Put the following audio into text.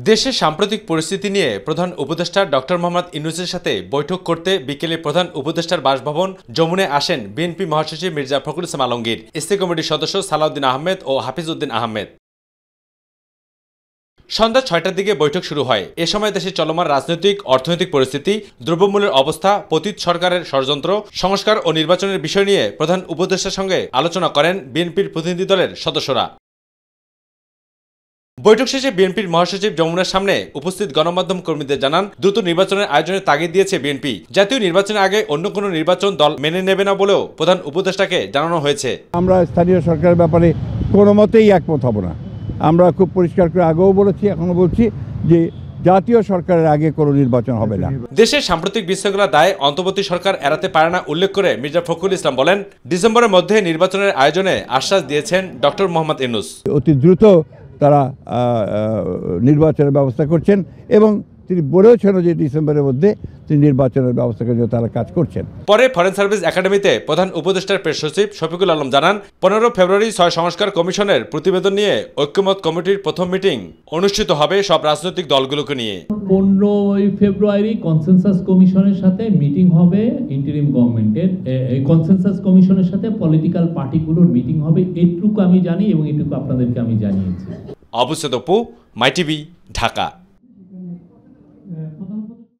দেশের সাম্প্রতিক পরিস্থিতি নিয়ে প্রধান উপদেষ্টা ডক্টর মোহাম্মদ ইউনূসের সাথে বৈঠক করতে বিকেলে প্রধান উপদেষ্টার বাসভবন যমুনায় আসেন বিএনপি মহাসচিব মির্জা ফখরুল ইসলাম আলমগীর, স্থায়ী কমিটির সদস্য সালাউদ্দিন আহমেদ ও হাফিজ উদ্দিন আহমেদ। সন্ধ্যা ৬টার দিকে বৈঠক শুরু হয়। এ সময় দেশের চলমান রাজনৈতিক অর্থনৈতিক পরিস্থিতি, দ্রব্যমূল্যের অবস্থা, পতিত সরকারের ষড়যন্ত্র, সংস্কার ও নির্বাচনের বিষয় নিয়ে প্রধান উপদেষ্টার সঙ্গে আলোচনা করেন বিএনপির প্রতিনিধি দলের সদস্যরা। বৈঠক শেষে বিএনপির মহাসচিব যমুনার সামনে উপস্থিত গণমাধ্যম কর্মীদের জানান, দ্রুত নির্বাচনের আয়োজনের তাগিদ দিয়েছে বিএনপি। জাতীয় নির্বাচনের আগে অন্য কোনো নির্বাচন দল মেনে নেবে না বলেও প্রধান উপদেষ্টাকে জানানো হয়েছে। আমরা স্থানীয় সরকারের ব্যাপারে কোনো মতেই একমত হব না। আমরা খুব পরিষ্কার করে আগেও বলেছি, এখনো বলছি যে জাতীয় সরকারের আগে কোনো নির্বাচন হবে না। দেশের সাম্প্রতিক বিশৃঙ্খলার দায় অন্তর্বর্তী সরকার এড়াতে পারে না উল্লেখ করে মির্জা ফখরুল ইসলাম বলেন, ডিসেম্বরের মধ্যে নির্বাচনের আয়োজনে আশ্বাস দিয়েছেন ডক্টর মোহাম্মদ ইউনূস। অতি দ্রুত তারা নির্বাচনের ব্যবস্থা করছেন এবং তিনি বলেওছেন যে ডিসেম্বরের মধ্যে তিনি নির্বাচনের ব্যবস্থা করে তারা কাজ করছেন। পরে ফরেন সার্ভিস একাডেমিতে প্রধান উপদেষ্টার প্রেস সচিব শফিকুল আলম জানান, 15 ফেব্রুয়ারি 6 সংস্কার কমিশনের প্রতিবেদন নিয়ে ঐক্যমত কমিটির প্রথম মিটিং অনুষ্ঠিত হবে সব রাজনৈতিক দলগুলোকে নিয়ে। 15 ফেব্রুয়ারি কনসেনসাস কমিশনের সাথে মিটিং হবে ইন্টারিম গভর্নমেন্টের। এই কনসেনসাস কমিশনের সাথে পলিটিক্যাল পার্টিগুলোর মিটিং হবে, এইটুকু আমি জানি এবং এইটুকু আপনাদেরকে আমি জানিয়েছি। অবুসেদ অপু, মাই টিভি, ঢাকা।